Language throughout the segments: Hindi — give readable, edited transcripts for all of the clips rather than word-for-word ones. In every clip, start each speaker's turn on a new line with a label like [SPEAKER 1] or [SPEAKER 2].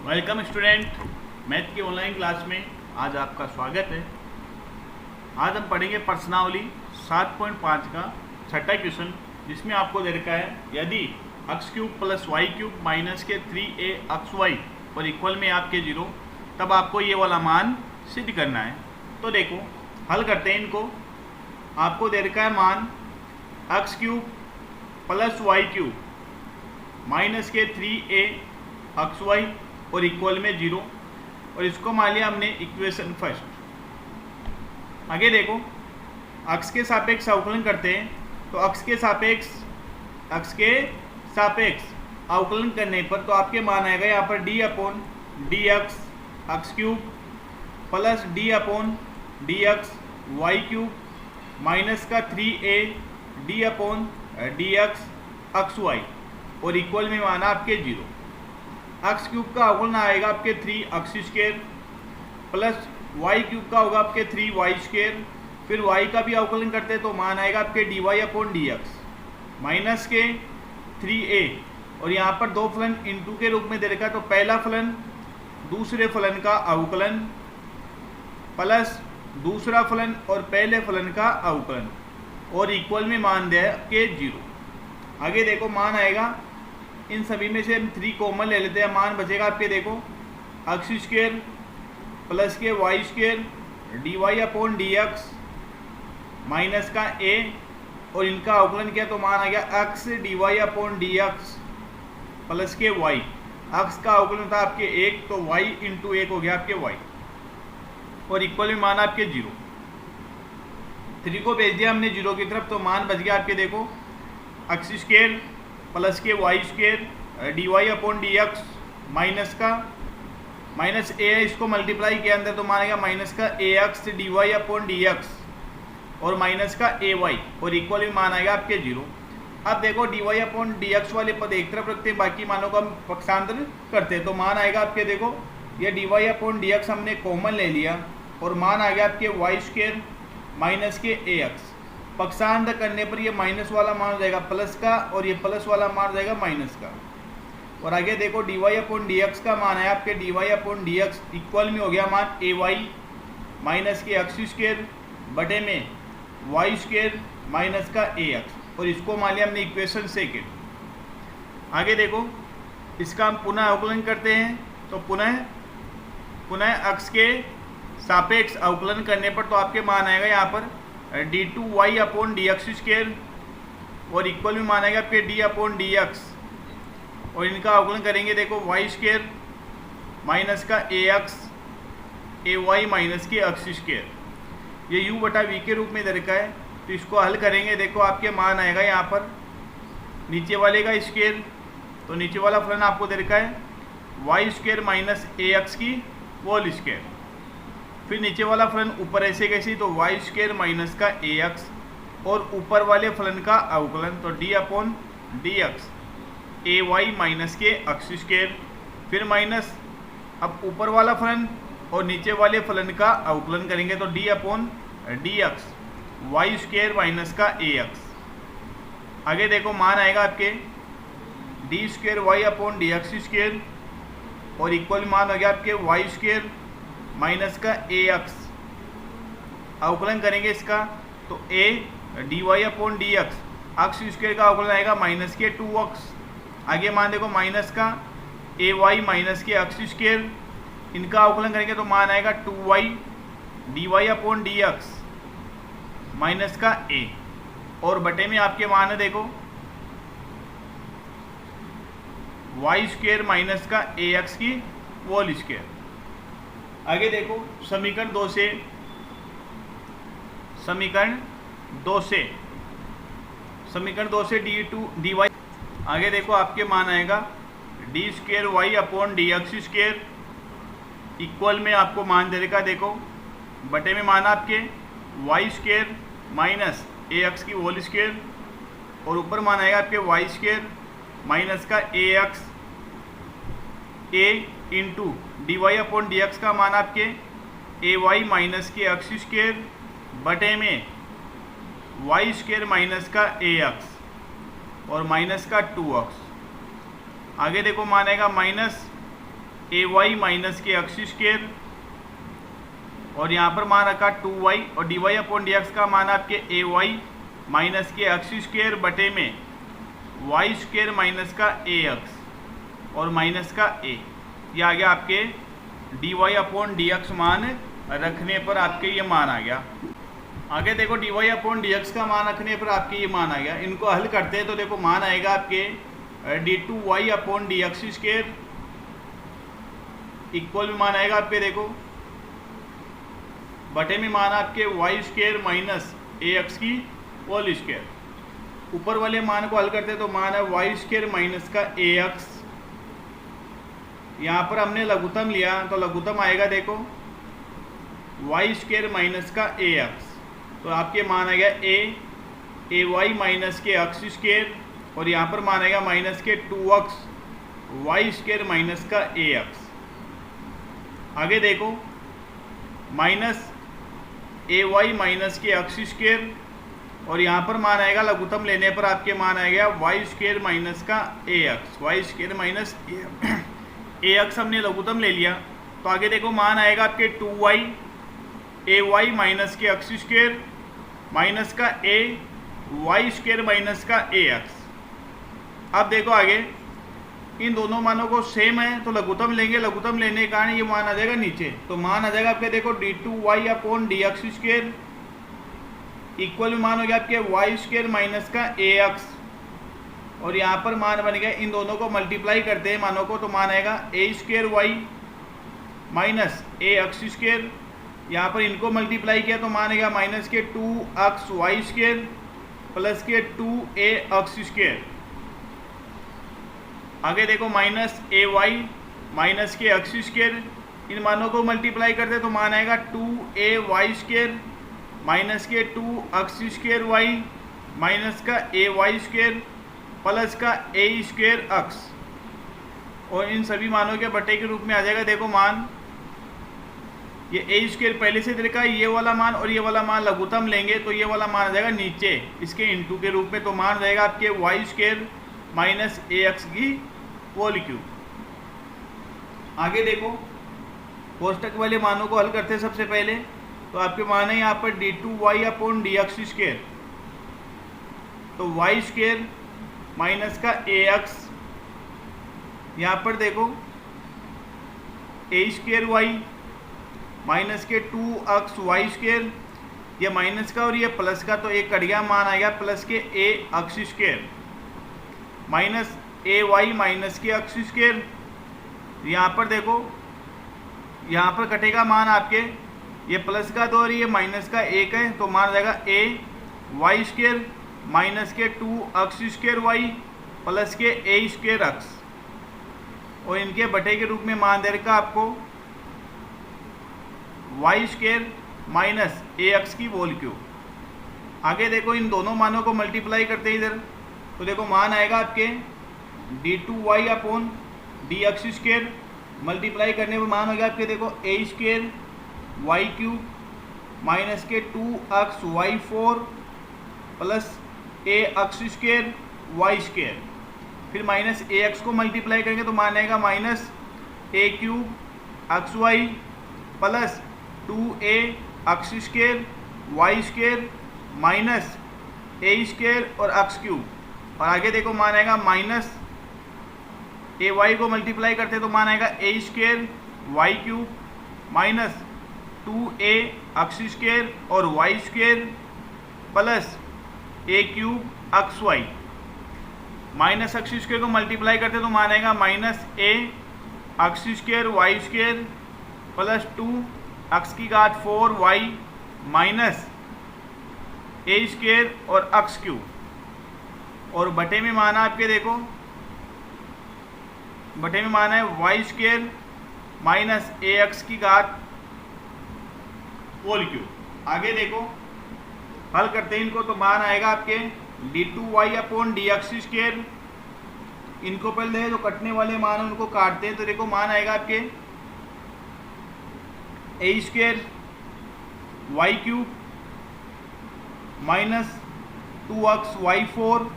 [SPEAKER 1] वेलकम स्टूडेंट, मैथ की ऑनलाइन क्लास में आज आपका स्वागत है। आज हम पढ़ेंगे प्रश्नावली 7.5 का छठा क्वेश्चन, जिसमें आपको दे रखा है यदि x cube plus y cube minus के 3a xy और इक्वल में आपके 0, तब आपको ये वाला मान सिद्ध करना है। तो देखो हल करते हैं इनको। आपको दे रखा है मान x cube plus y cube minus के 3a xy और इक्वल में 0, और इसको मान लिया हमने इक्वेशन फर्स्ट। आगे देखो x के सापेक्ष अवकलन करते हैं, तो x के सापेक्ष अवकलन करने पर तो आपके मान आएगा यहाँ पर d upon D x x cube plus d upon D x y cube minus का 3a d upon D x x y और इक्वल में माना आपके 0। एक्स क्यूब का अवकलन आएगा आपके 3x square plus y cube का होगा आपके 3y स्क्वायर, फिर y का भी अवकलन करते हैं तो मान आएगा आपके dy upon D x minus के 3a, और यहाँ पर दो फलन इनटू के रूप में दे रखा है, तो पहला फलन दूसरे फलन का अवकलन प्लस दूसरा फलन और पहले फलन का अवकलन और इक्वल में मान दिया है के 0। आगे देखो मान आएगा, इन सभी में से हम 3 कॉमन ले लेते हैं, मान बचेगा आपके देखो एक्स स्क्वायर प्लस के y square d y upon D x minus का a, और इनका अवकलन किया तो मान आ गया x d y upon D x plus के y। एक्स का अवकलन था आपके 1, तो y इंटू 1 हो गया आपके y और इक्वल में मान आपके 0। 3 को भेज दिया हमने 0 की तरफ, तो मान बच गया आपके देखो एक्स स्क्वायर प्लस के y square d y upon D x minus का माइनस ए है, इसको मल्टीप्लाई किया अंदर तो मानेगा माइनस का a x d y upon D x और माइनस का ए वाई और इक्वल में मान आएगा आपके 0। अब देखो d y upon D x वाले पद एक तरफ रखते हैं, बाकी मानों का हम पक्षांतर करते हैं, तो मान आएगा आपके देखो ये d y upon D x हमने कॉमन ले लिया और मान आ गया आपके वाई स्क्वायर माइनस के ए एक्स। पक्षांतर करने पर ये माइनस वाला मान हो जाएगा प्लस का और ये प्लस वाला मान हो जाएगा माइनस का। और आगे देखो d y upon D x का मान है आपके d y upon D x equal में हो गया मान ए वाई माइनस के एक्स स्क्वायर बटे में वाई स्क्वायर माइनस का ए एक्स, और इसको मान लिया हमने इक्वेशन सेकेंड। आगे देखो इसका हम पुनः अवकलन करते हैं, तो पुनः एक्स के सापेक्ष अवकलन करने पर तो आपके मान आएगा यहाँ पर d two Y upon D x square और इक्वल में मानेगा आपके डी अपॉन डी एक्स, और इनका अवकलन करेंगे देखो वाई स्क्वायर माइनस का a x A y minus के एक्स स्क्वायर, ये यू बटा वी के रूप में दे रखा है। तो इसको हल करेंगे देखो आपके मान आएगा यहाँ पर नीचे वाले का स्क्वायर, तो नीचे वाला फलन आपको दे रखा है वाई स्क्वायर माइनस ए एक्स की होल स्क्वायर, फिर नीचे वाला फलन ऊपर ऐसे कैसे, तो वाई स्क्वायर माइनस का ए एक्स और ऊपर वाले फलन का अवकलन तो डी अपॉन डी एक्स ए वाई माइनस के एक्स स्क्वायर, फिर माइनस अब ऊपर वाला फलन और नीचे वाले फलन का अवकलन करेंगे तो d upon D x y square minus का ए एक्स। आगे देखो मान आएगा आपके d square y upon D x square और इक्वल मान हो गया आपके वाई स्क्वायर माइनस का ए एक्स। अवकलन करेंगे इसका तो a d y upon D x x square का अवकलन आएगा माइनस के 2x। आगे मान देखो माइनस का ए वाई माइनस के एक्स स्क्वायर, इनका अवकलन करेंगे तो मान आएगा 2y d y upon D x minus का a, और बटे में आपके मान है देखो वाई स्क्वायर माइनस का ए एक्स की होल स्क्वायर। आगे देखो समीकरण 2 से डी टू डी वाई। आगे देखो आपके मान आएगा d square y upon D x square equal में आपको मान दे रखा देखो बटे में मान आपके वाई स्क्वायर माइनस ए एक्स की होल स्क्वायर और ऊपर मान आएगा आपके वाई स्क्वायर माइनस का a x a into d y upon D x का मान आपके ए वाई माइनस के एक्स स्क्वायर बटे में वाई स्क्वायर माइनस का ए एक्स और माइनस का 2x। आगे देखो मान आएगा माइनस ए वाई माइनस के एक्स स्क्वायर, और यहाँ पर मान रखा 2y, और dy अपॉन डी एक्स का मान आपके ए वाई माइनस के एक्स स्क्वायर बटे में वाई स्क्वायर माइनस का ए एक्स और माइनस का ए। ये आ गया आपके d y upon D x मान रखने पर आपके ये मान आ गया। आगे देखो d y upon D x का मान रखने पर आपके ये मान आ गया। इनको हल करते हैं तो देखो मान आएगा आपके D two Y upon D x square equal में मान आएगा आपके देखो बटे में मान आपके वाई स्क्वायर माइनस ए एक्स की होल स्क्वायर। ऊपर वाले मान को हल करते हैं तो मान है वाई स्क्वायर माइनस का ए एक्स। यहाँ पर हमने लघुत्तम लिया तो लघुत्तम आएगा देखो वाई स्क्वायर माइनस का ए एक्स, तो आपके मान आ गया ए वाई माइनस के एक्स स्क्वायर, और यहाँ पर मान आएगा माइनस के 2x वाई स्क्वायर माइनस का ए एक्स। आगे देखो माइनस ए वाई माइनस के एक्स स्क्वायर, और यहाँ पर मान आएगा लघुत्तम लेने पर आपके मान आएगा वाई स्क्वायर माइनस का a x, y square minus A x हमने लघुत्तम ले लिया। तो आगे देखो मान आएगा आपके 2y ए वाई माइनस के एक्स स्क्वायर माइनस का ए वाई स्क्वायर माइनस का ए एक्स। अब देखो आगे इन दोनों मानों को सेम है तो लघुत्तम लेंगे, लघुत्तम लेने के कारण ये मान आ जाएगा नीचे, तो मान आ जाएगा आपके देखो d two Y upon D x square equal में मान हो गया आपके वाई स्क्वायर माइनस का ए एक्स, और यहाँ पर मान बन गया इन दोनों को मल्टीप्लाई करते हैं मानों को तो मान आएगा a square Y minus A x square. यहाँ पर इनको मल्टीप्लाई किया तो मान आएगा माइनस के 2x वाई स्क्वायर प्लस के 2a एक्स स्क्वायर। आगे देखो माइनस ए वाई माइनस के एक्स स्क्वायर, इन मानों को मल्टीप्लाई करते तो मान आएगा 2a वाई स्क्वायर माइनस के 2x स्क्वायर वाई माइनस का ए वाई स्क्वायर प्लस का ए स्क्वायर एक्स, और इन सभी मानों के बटे के रूप में आ जाएगा देखो मान ये ए स्क्वायर पहले से देखा ये वाला मान और ये वाला मान लघुत्तम लेंगे तो ये वाला मान आ जाएगा नीचे इसके इनटू के रूप में, तो मान रहेगा आपके वाई स्क्वायर माइनस ए एक्स की होल क्यूब। आगे देखो कोष्टक वाले मानों को हल करते हैं सबसे पहले, तो आपके मान है यहाँ पर d two Y upon D x square, तो वाई स्क्वायर माइनस का ए एक्स, यहाँ पर देखो ए स्क्वायर वाई माइनस के 2x वाई स्क्वायर, ये माइनस का और ये प्लस का तो एक कट गया मान आएगा प्लस के ए x square minus a y minus के एक्स स्क्वायर। यहाँ पर देखो यहाँ पर कटेगा मान आपके ये प्लस का दो और ये माइनस का एक है तो मान जाएगा ए वाई स्क्वायर माइनस के 2x स्क्वायर वाई प्लस के ए स्क्वायर एक्स, और इनके बटे के रूप में मान दे रखा आपको वाई स्क्वायर माइनस ए एक्स की होल क्यूब। आगे देखो इन दोनों मानों को मल्टीप्लाई करते हैं इधर तो देखो मान आएगा आपके D two Y upon D x square, multiply करने पर मान हो गया आपके देखो a square y cube minus के 2x y four plus a x square y square, फिर माइनस ए एक्स को मल्टीप्लाई करेंगे तो मान आएगा minus a cube x y plus 2a x square y square minus a square और एक्स क्यूब, और आगे देखो मान आएगा माइनस ए वाई को मल्टीप्लाई करते तो मान आएगा a square y cube minus 2a x square और y square plus a cube x y, minus x square को मल्टीप्लाई करते तो मान आएगा माइनस ए x square y square plus 2 x की घात 4 वाई माइनस ए स्क्वायर और एक्स क्यूब, और बटे में माना आपके देखो बटे में माना है वाई स्क्वायर माइनस ए एक्स की घात होल क्यूब। आगे देखो हल करते हैं इनको तो मान आएगा आपके D two Y upon D x square, इनको पहले जो कटने वाले मान है उनको काटते हैं तो देखो मान आएगा आपके a square y cube minus 2x y four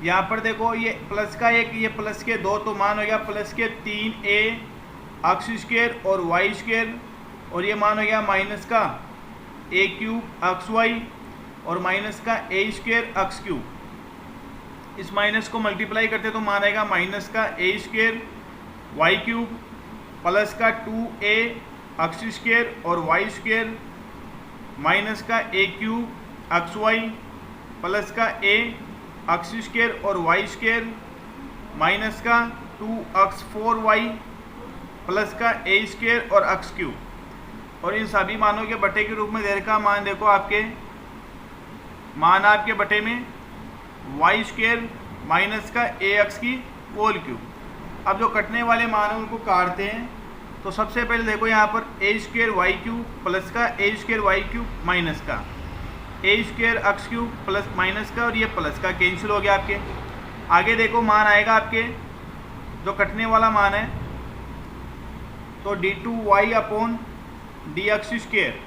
[SPEAKER 1] यहाँ पर देखो ये प्लस का 1, ये प्लस के 2, तो मान हो गया प्लस के 3a एक्स स्क्वायर और वाई स्क्वायर, और ये मान हो गया माइनस का a क्यूब एक्स वाई और माइनस का a स्क्वायर एक्स क्यूब। इस माइनस को मल्टीप्लाई करते तो मान आएगा माइनस का a square y cube plus का 2a एक्स स्क्वायर और वाई स्क्वायर माइनस का a cube x y plus का a एक्स स्क्वायर और वाई स्क्वायर माइनस का 2x 4y प्लस का a स्क्वायर और x क्यूब। और इन सभी मानों के बटे के रूप में दे रखा मान देखो आपके मान आपके बटे में वाई स्क्वायर माइनस का ax की होल क्यूब। अब जो कटने वाले मान हैं उनको काटते हैं। तो सबसे पहले देखो यहाँ पर a square y cube plus का a square y cube minus का a square x cube plus minus का, और ये प्लस का कैंसिल हो गया आपके। आगे देखो मान आएगा आपके जो कटने वाला मान है तो d2y upon D x square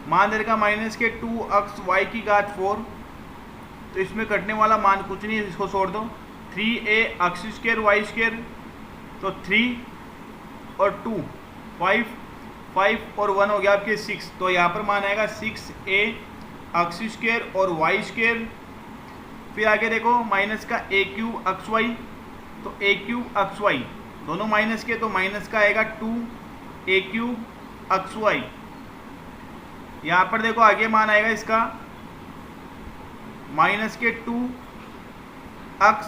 [SPEAKER 1] मान दे रखा माइनस के 2x y की घात 4। तो इसमें कटने वाला मान कुछ नहीं है, इसको छोड़ दो। 3a x square y square, तो 3 और 2 5 और 1 हो गया आपके 6। तो यहाँ पर मान आएगा 6a एक्स स्क्वायर और वाई स्क्वायर। फिर आगे देखो माइनस का a क्यूब एक्स वाई, तो a क्यूब एक्स वाई दोनों माइनस के, तो माइनस का आएगा 2a क्यूब एक्स वाई। यहाँ पर देखो आगे मान आएगा इसका माइनस के 2x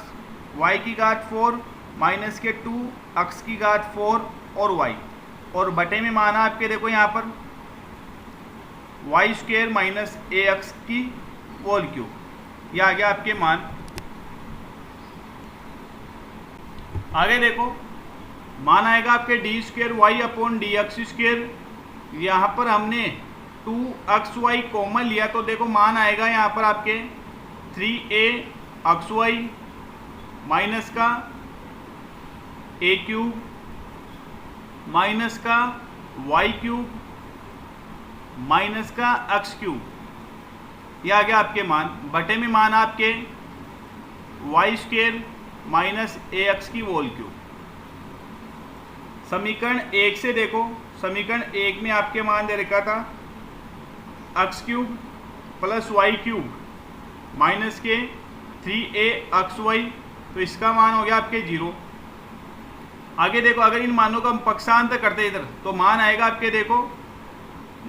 [SPEAKER 1] वाई की घात 4 माइनस के 2x की घात 4 और y, और बटे में माना आपके देखो यहाँ पर वाई स्क्वायर माइनस ए एक्स की होल क्यूब। यह आ गया आपके मान। आगे देखो मान आएगा आपके d square y upon D x square. यहाँ पर हमने 2xy कॉमन लिया, तो देखो मान आएगा यहाँ पर आपके 3a xy माइनस का a क्यूब माइनस का वाई क्यूब माइनस का एक्स क्यूब। यह आ गया आपके मान। बटे में मान आपके वाई स्क्वायर माइनस ए एक्स की होल क्यूब। समीकरण 1 से देखो, समीकरण 1 में आपके मान दे रखा था x cube plus y cube minus के 3a एक्स वाई, तो इसका मान हो गया आपके 0। आगे देखो अगर इन मानों का हम पक्षांतर करते इधर, तो मान आएगा आपके देखो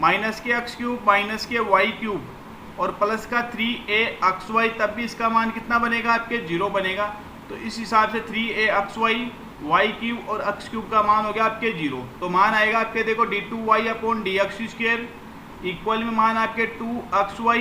[SPEAKER 1] माइनस के एक्स क्यूब माइनस के वाई क्यूब और प्लस का 3a एक्स वाई, तब भी इसका मान कितना बनेगा आपके 0 बनेगा। तो इस हिसाब से 3a x y y cube और एक्स क्यूब का मान हो गया आपके 0। तो मान आएगा आपके देखो d2y upon D x square equal में मान आपके 2xy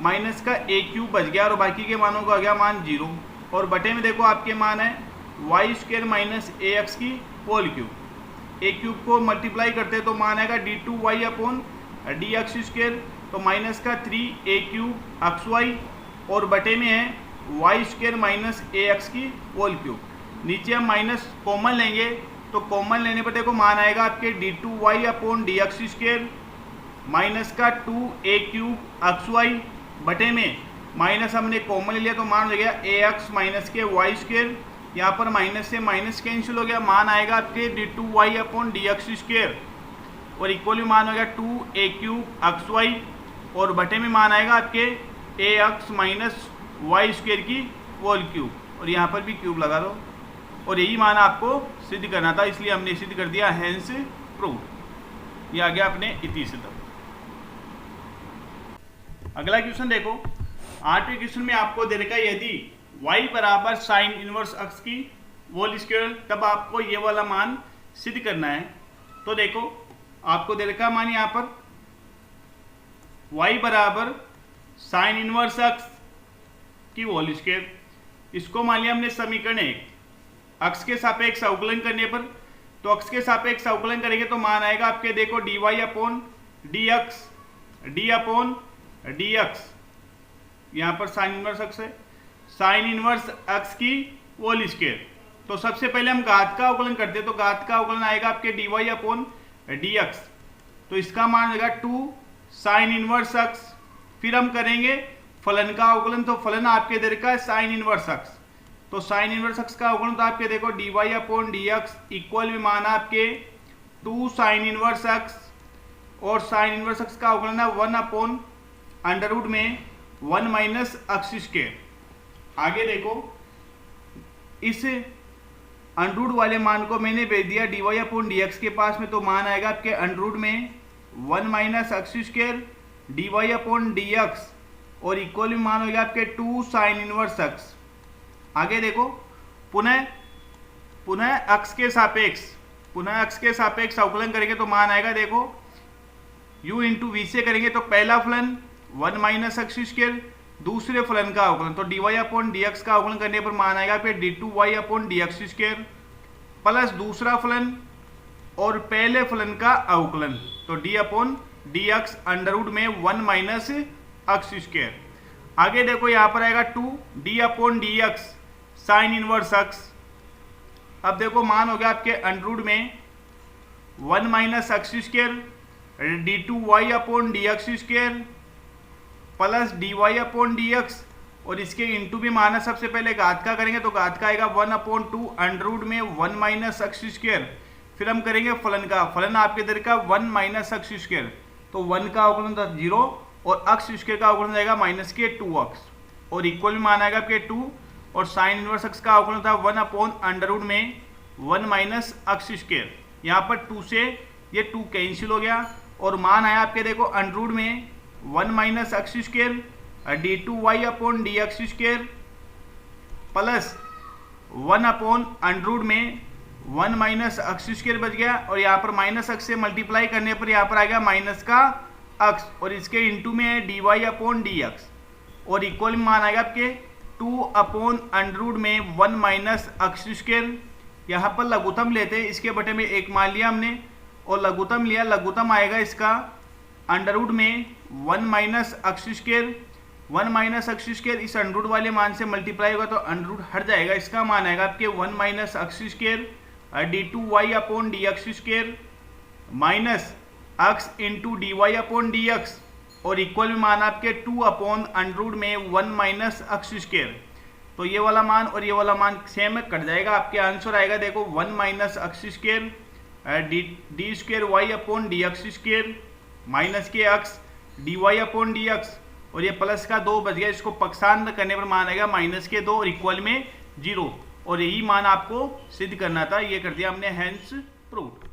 [SPEAKER 1] माइनस का a क्यूब बच गया, और बाकी के मानों का आ गया मान 0। और बटे में देखो आपके मान है वाई स्क्वायर माइनस ए एक्स की होल क्यूब। ए क्यूब को मल्टीप्लाई करते हैं तो मान आएगा d2y upon D x square, तो माइनस का 3a क्यूब एक्स वाई, और बटे में है वाई स्क्वायर माइनस ए एक्स की होल क्यूब। नीचे हम माइनस कॉमन लेंगे, तो कॉमन लेने पर देखो मान आएगा आपके d2y upon D x square minus का 2a क्यूब एक्स वाई, बटे में माइनस हमने कॉमन ले लिया तो मान हो गया ए एक्स माइनस के वाई स्क्वायर। यहाँ पर माइनस से माइनस कैंसिल हो गया, मान आएगा आपके d2y upon D x square, और इक्वली मान हो गया 2a क्यूब एक्स वाई, और बटे में मान आएगा आपके ए एक्स माइनस वाई स्क्वायर की होल क्यूब, और यहाँ पर भी क्यूब लगा दो। और यही मान आपको सिद्ध करना था, इसलिए हमने सिद्ध कर दिया, हेंस प्रूव। ये आ गया अपने इति सिद्ध। अगला क्वेश्चन देखो, 8वें क्वेश्चन में आपको दे रखा है यदि y बराबर साइन इनवर्स x की होल स्क्वायर, तब आपको ये वाला मान सिद्ध करना है। तो देखो आपको दे रखा मान यहाँ पर y बराबर साइन इनवर्स x की होल स्क्वायर, इसको मान लिया हमने समीकरण 1। x के सापेक्ष अवकलन करने पर, तो x के सापेक्ष अवकलन करेंगे तो मान आएगा आपके देखो dy upon D x D upon D x, यहाँ पर साइन इनवर्स एक्स है, साइन इनवर्स एक्स की होल स्क्वायर। तो सबसे पहले हम घात का अवकलन करते हैं, तो घात का अवकलन आएगा आपके d y upon D x, तो इसका मान आएगा 2 साइन इनवर्स एक्स। फिर हम करेंगे फलन का अवकलन, तो फलन आपके इधर का साइन इनवर्स एक्स, तो साइन इनवर्स एक्स का अवकलन तो आपके देखो dy अपॉन dx इक्वल में मान आपके 2 साइन इनवर्स एक्स, और साइन इनवर्स एक्स का अवकलन है 1 अपॉन अंडर रूट में 1 माइनस एक्स स्क्वायर। आगे देखो इस अंडर रूट वाले मान को मैंने भेज दिया dy अपॉन dx के पास में, तो मान आएगा आपके अंडर रूट में 1 minus x square dy upon dx, और इक्वल में मान हो गया आपके 2 साइन इनवर्स एक्स। आगे देखो पुनः एक्स के सापेक्ष अवकलन करेंगे तो मान आएगा देखो u इंटू वी से करेंगे तो पहला फलन 1 माइनस एक्स स्क्वायर, दूसरे फलन का अवकलन तो dy अपॉन dx का अवकलन करने पर मान आएगा फिर d2y upon dx square, plus दूसरा फलन और पहले फलन का अवकलन तो d upon dx under root में 1 माइनस एक्स स्क्वायर। आगे देखो यहाँ पर आएगा 2 d upon dx sine inverse x. अब देखो मान हो गया आपके अंडर रूट में 1 minus x square d2y upon dx square plus dy upon dx, और इसके इंटू भी माना सबसे पहले घात का करेंगे तो घात का आएगा 1 अपॉन 2 अंडर रूट में 1 माइनस एक्स स्क्वायर। फिर हम करेंगे फलन का, फलन आपके इधर का 1 माइनस एक्स स्क्वायर, तो 1 का अवकलन था 0 और एक्स स्क्वायर का अवकलन जाएगा माइनस के 2x, और इक्वल में मान आएगा आपके 2, और साइन इनवर्स एक्स का अवकलन था 1 अपॉन अंडर रूट में 1 माइनस एक्स स्क्वायर। यहाँ पर 2 से ये 2 कैंसिल हो गया, और मान आया आपके देखो अंडर रूट में 1 minus x square d2y upon dx square plus 1 upon under root में 1 माइनस एक्स स्क्वायर बच गया, और यहाँ पर माइनस एक्स से मल्टीप्लाई करने पर यहाँ पर आ गया माइनस का एक्स, और इसके इंटू में है dy अपॉन dx, और इक्वल में मान आएगा आपके 2 अपॉन अंडर रूट में 1 माइनस एक्स स्क्वायर। यहाँ पर लघुत्तम लेते हैं, इसके बटे में 1 मान लिया हमने और लघुत्तम लिया, लघुत्तम आएगा इसका अंडर रूट में 1 minus x square, 1 minus x square इस अंडर रूट वाले मान से मल्टीप्लाई होगा तो अंडर रूट हट जाएगा, इसका मान आएगा आपके 1 minus x square d2y upon dx square minus x into dy upon dx, और इक्वल में मान आपके 2 अपॉन अंडर रूट में 1 माइनस एक्स स्क्वायर। तो ये वाला मान और ये वाला मान सेम कट जाएगा, आपके आंसर आएगा देखो 1 minus x square d square y upon dx square minus के x dy अपॉन dx, और ये प्लस का 2 बच गया, इसको पक्षांतर करने पर मान आएगा माइनस के 2 और इक्वल में 0, और यही मान आपको सिद्ध करना था, ये कर दिया हमने, हेंस प्रूव्ड।